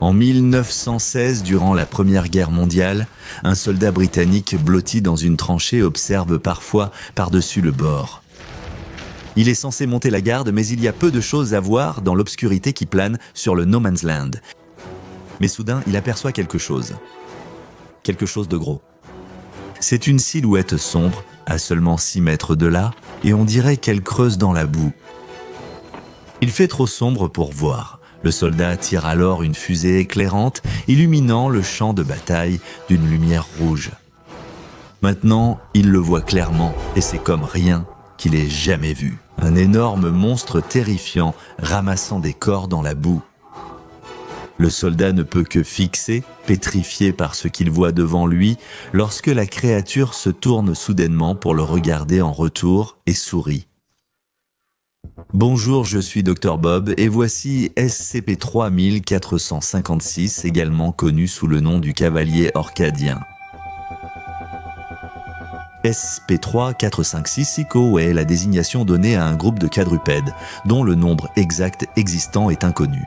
En 1916, durant la Première Guerre mondiale, un soldat britannique blotti dans une tranchée observe parfois par-dessus le bord. Il est censé monter la garde, mais il y a peu de choses à voir dans l'obscurité qui plane sur le No Man's Land. Mais soudain, il aperçoit quelque chose. Quelque chose de gros. C'est une silhouette sombre, à seulement 6 mètres de là, et on dirait qu'elle creuse dans la boue. Il fait trop sombre pour voir. Le soldat tire alors une fusée éclairante, illuminant le champ de bataille d'une lumière rouge. Maintenant, il le voit clairement, et c'est comme rien qu'il ait jamais vu. Un énorme monstre terrifiant, ramassant des corps dans la boue. Le soldat ne peut que fixer, pétrifié par ce qu'il voit devant lui, lorsque la créature se tourne soudainement pour le regarder en retour et sourit. Bonjour, je suis Dr Bob et voici SCP-3456, également connu sous le nom du cavalier orcadien. SCP-3456 est la désignation donnée à un groupe de quadrupèdes, dont le nombre exact existant est inconnu.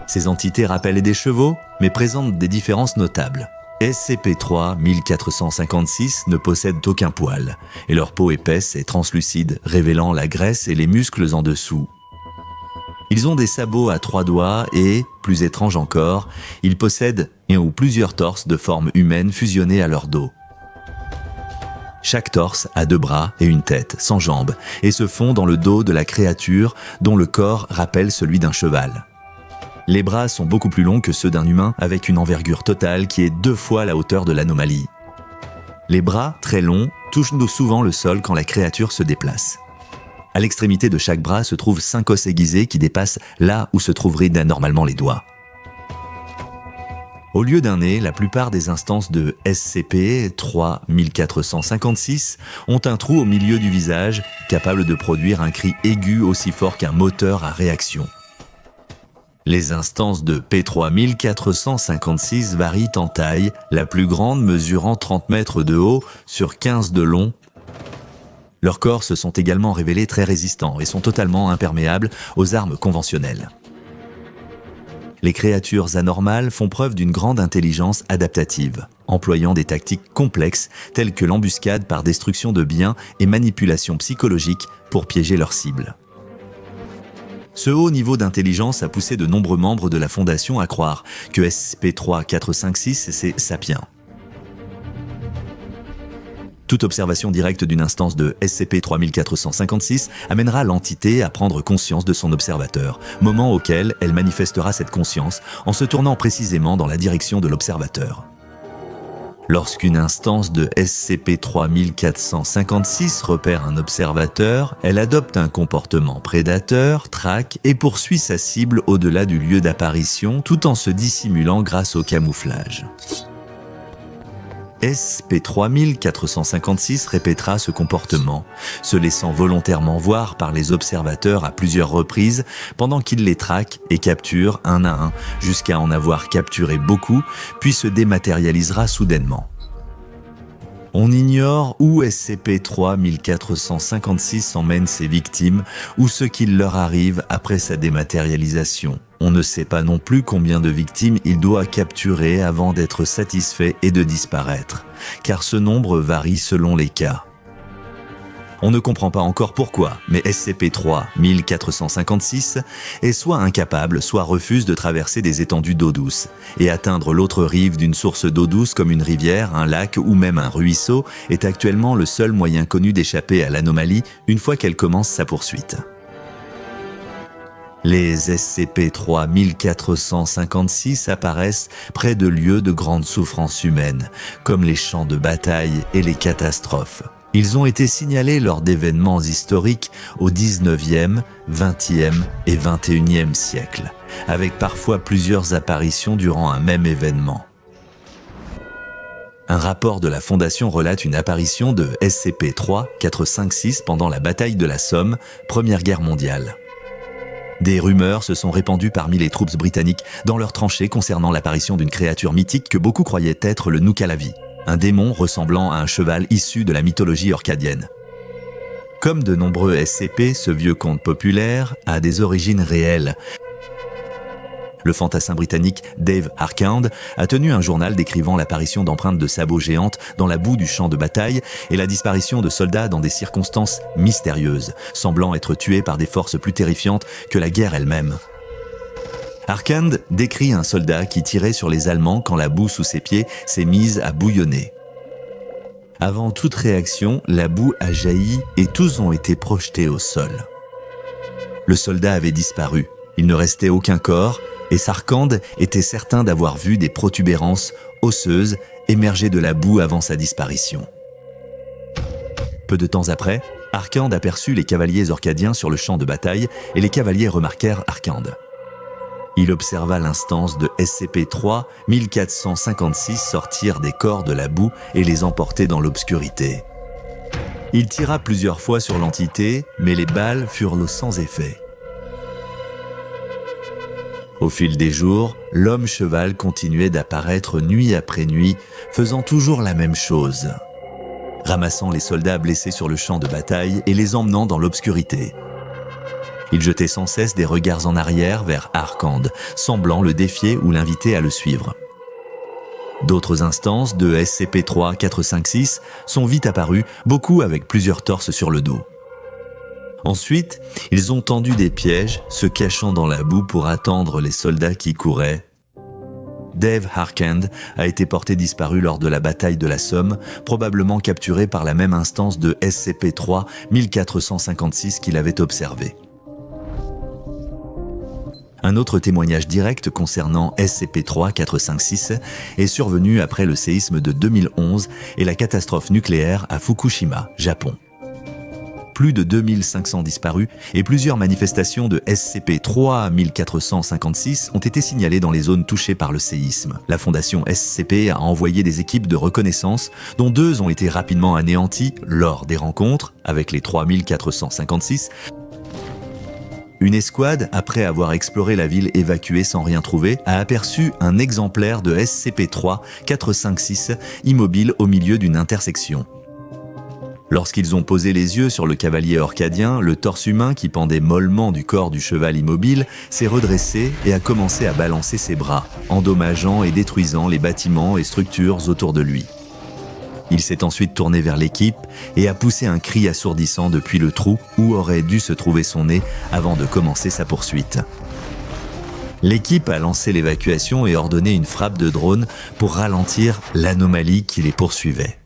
Ces entités rappellent des chevaux, mais présentent des différences notables. SCP-3456 ne possèdent aucun poil, et leur peau épaisse est translucide, révélant la graisse et les muscles en dessous. Ils ont des sabots à 3 doigts et, plus étrange encore, ils possèdent un ou plusieurs torses de forme humaine fusionnés à leur dos. Chaque torse a 2 bras et une tête, sans jambes, et se fond dans le dos de la créature dont le corps rappelle celui d'un cheval. Les bras sont beaucoup plus longs que ceux d'un humain, avec une envergure totale qui est 2 fois la hauteur de l'anomalie. Les bras, très longs, touchent souvent le sol quand la créature se déplace. À l'extrémité de chaque bras se trouvent 5 os aiguisés qui dépassent là où se trouveraient normalement les doigts. Au lieu d'un nez, la plupart des instances de SCP-3456 ont un trou au milieu du visage, capable de produire un cri aigu aussi fort qu'un moteur à réaction. Les instances de P-3456 varient en taille, la plus grande mesurant 30 mètres de haut sur 15 de long. Leurs corps se sont également révélés très résistants et sont totalement imperméables aux armes conventionnelles. Les créatures anormales font preuve d'une grande intelligence adaptative, employant des tactiques complexes telles que l'embuscade par destruction de biens et manipulation psychologique pour piéger leurs cibles. Ce haut niveau d'intelligence a poussé de nombreux membres de la Fondation à croire que SCP-3456 c'est sapien. Toute observation directe d'une instance de SCP-3456 amènera l'entité à prendre conscience de son observateur, moment auquel elle manifestera cette conscience en se tournant précisément dans la direction de l'observateur. Lorsqu'une instance de SCP-3456 repère un observateur, elle adopte un comportement prédateur, traque et poursuit sa cible au-delà du lieu d'apparition tout en se dissimulant grâce au camouflage. SCP-3456 répétera ce comportement, se laissant volontairement voir par les observateurs à plusieurs reprises pendant qu'il les traque et capture un à un jusqu'à en avoir capturé beaucoup, puis se dématérialisera soudainement. On ignore où SCP-3456 emmène ses victimes ou ce qu'il leur arrive après sa dématérialisation. On ne sait pas non plus combien de victimes il doit capturer avant d'être satisfait et de disparaître, car ce nombre varie selon les cas. On ne comprend pas encore pourquoi, mais SCP-3456 est soit incapable, soit refuse de traverser des étendues d'eau douce, et atteindre l'autre rive d'une source d'eau douce comme une rivière, un lac ou même un ruisseau est actuellement le seul moyen connu d'échapper à l'anomalie une fois qu'elle commence sa poursuite. Les SCP-3456 apparaissent près de lieux de grande souffrance humaine, comme les champs de bataille et les catastrophes. Ils ont été signalés lors d'événements historiques au 19e, 20e et 21e siècle, avec parfois plusieurs apparitions durant un même événement. Un rapport de la Fondation relate une apparition de SCP-3456 pendant la bataille de la Somme, Première Guerre mondiale. Des rumeurs se sont répandues parmi les troupes britanniques dans leurs tranchées concernant l'apparition d'une créature mythique que beaucoup croyaient être le Nuka-Lavi, un démon ressemblant à un cheval issu de la mythologie orcadienne. Comme de nombreux SCP, ce vieux conte populaire a des origines réelles. Le fantassin britannique Dave Harkand a tenu un journal décrivant l'apparition d'empreintes de sabots géantes dans la boue du champ de bataille et la disparition de soldats dans des circonstances mystérieuses, semblant être tués par des forces plus terrifiantes que la guerre elle-même. Harkand décrit un soldat qui tirait sur les Allemands quand la boue sous ses pieds s'est mise à bouillonner. Avant toute réaction, la boue a jailli et tous ont été projetés au sol. Le soldat avait disparu, il ne restait aucun corps, et Harkand était certain d'avoir vu des protubérances osseuses émerger de la boue avant sa disparition. Peu de temps après, Harkand aperçut les cavaliers orcadiens sur le champ de bataille et les cavaliers remarquèrent Harkand. Il observa l'instance de SCP-3 1456 sortir des corps de la boue et les emporter dans l'obscurité. Il tira plusieurs fois sur l'entité, mais les balles furent sans effet. Au fil des jours, l'homme-cheval continuait d'apparaître nuit après nuit, faisant toujours la même chose, ramassant les soldats blessés sur le champ de bataille et les emmenant dans l'obscurité. Il jetait sans cesse des regards en arrière vers Harkand, semblant le défier ou l'inviter à le suivre. D'autres instances de SCP-3 456 sont vite apparues, beaucoup avec plusieurs torses sur le dos. Ensuite, ils ont tendu des pièges, se cachant dans la boue pour attendre les soldats qui couraient. Dave Harkand a été porté disparu lors de la bataille de la Somme, probablement capturé par la même instance de SCP-3 1456 qu'il avait observé. Un autre témoignage direct concernant SCP-3 456 est survenu après le séisme de 2011 et la catastrophe nucléaire à Fukushima, Japon. Plus de 2500 disparus et plusieurs manifestations de SCP-3 1456 ont été signalées dans les zones touchées par le séisme. La fondation SCP a envoyé des équipes de reconnaissance, dont 2 ont été rapidement anéanties lors des rencontres avec les 3456. Une escouade, après avoir exploré la ville évacuée sans rien trouver, a aperçu un exemplaire de SCP-3 456 immobile au milieu d'une intersection. Lorsqu'ils ont posé les yeux sur le cavalier orcadien, le torse humain qui pendait mollement du corps du cheval immobile s'est redressé et a commencé à balancer ses bras, endommageant et détruisant les bâtiments et structures autour de lui. Il s'est ensuite tourné vers l'équipe et a poussé un cri assourdissant depuis le trou où aurait dû se trouver son nez avant de commencer sa poursuite. L'équipe a lancé l'évacuation et ordonné une frappe de drone pour ralentir l'anomalie qui les poursuivait.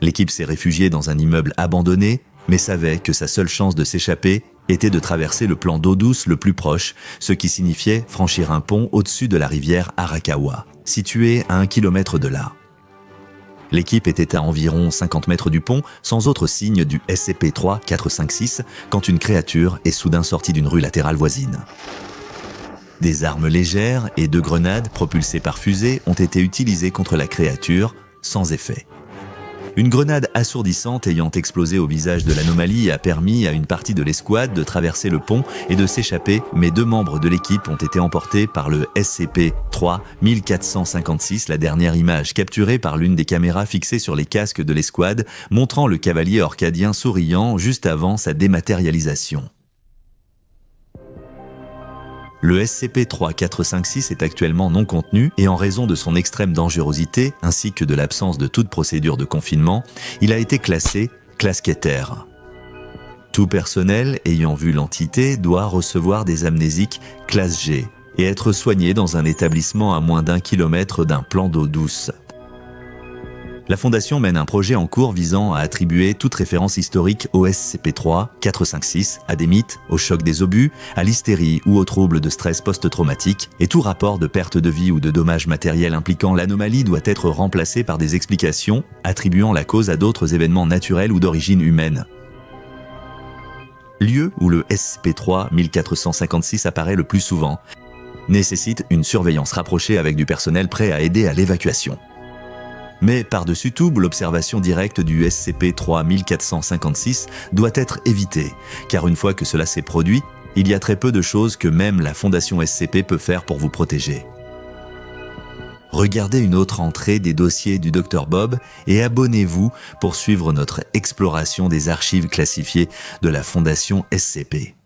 L'équipe s'est réfugiée dans un immeuble abandonné, mais savait que sa seule chance de s'échapper était de traverser le plan d'eau douce le plus proche, ce qui signifiait franchir un pont au-dessus de la rivière Arakawa, située à 1 kilomètre de là. L'équipe était à environ 50 mètres du pont, sans autre signe du SCP-3 456, quand une créature est soudain sortie d'une rue latérale voisine. Des armes légères et 2 grenades propulsées par fusée ont été utilisées contre la créature, sans effet. Une grenade assourdissante ayant explosé au visage de l'anomalie a permis à une partie de l'escouade de traverser le pont et de s'échapper, mais 2 membres de l'équipe ont été emportés par le SCP-3 1456, la dernière image capturée par l'une des caméras fixées sur les casques de l'escouade, montrant le cavalier orcadien souriant juste avant sa dématérialisation. Le SCP-3 456 est actuellement non contenu et en raison de son extrême dangerosité ainsi que de l'absence de toute procédure de confinement, il a été classé classe Keter. Tout personnel ayant vu l'entité doit recevoir des amnésiques classe G et être soigné dans un établissement à moins d'1 kilomètre d'un plan d'eau douce. La Fondation mène un projet en cours visant à attribuer toute référence historique au SCP-3 456, à des mythes, au choc des obus, à l'hystérie ou aux troubles de stress post-traumatique, et tout rapport de perte de vie ou de dommages matériels impliquant l'anomalie doit être remplacé par des explications attribuant la cause à d'autres événements naturels ou d'origine humaine. Lieu où le SCP-3 1456 apparaît le plus souvent, nécessite une surveillance rapprochée avec du personnel prêt à aider à l'évacuation. Mais par-dessus tout, l'observation directe du SCP-3 1456 doit être évitée, car une fois que cela s'est produit, il y a très peu de choses que même la Fondation SCP peut faire pour vous protéger. Regardez une autre entrée des dossiers du Dr Bob et abonnez-vous pour suivre notre exploration des archives classifiées de la Fondation SCP.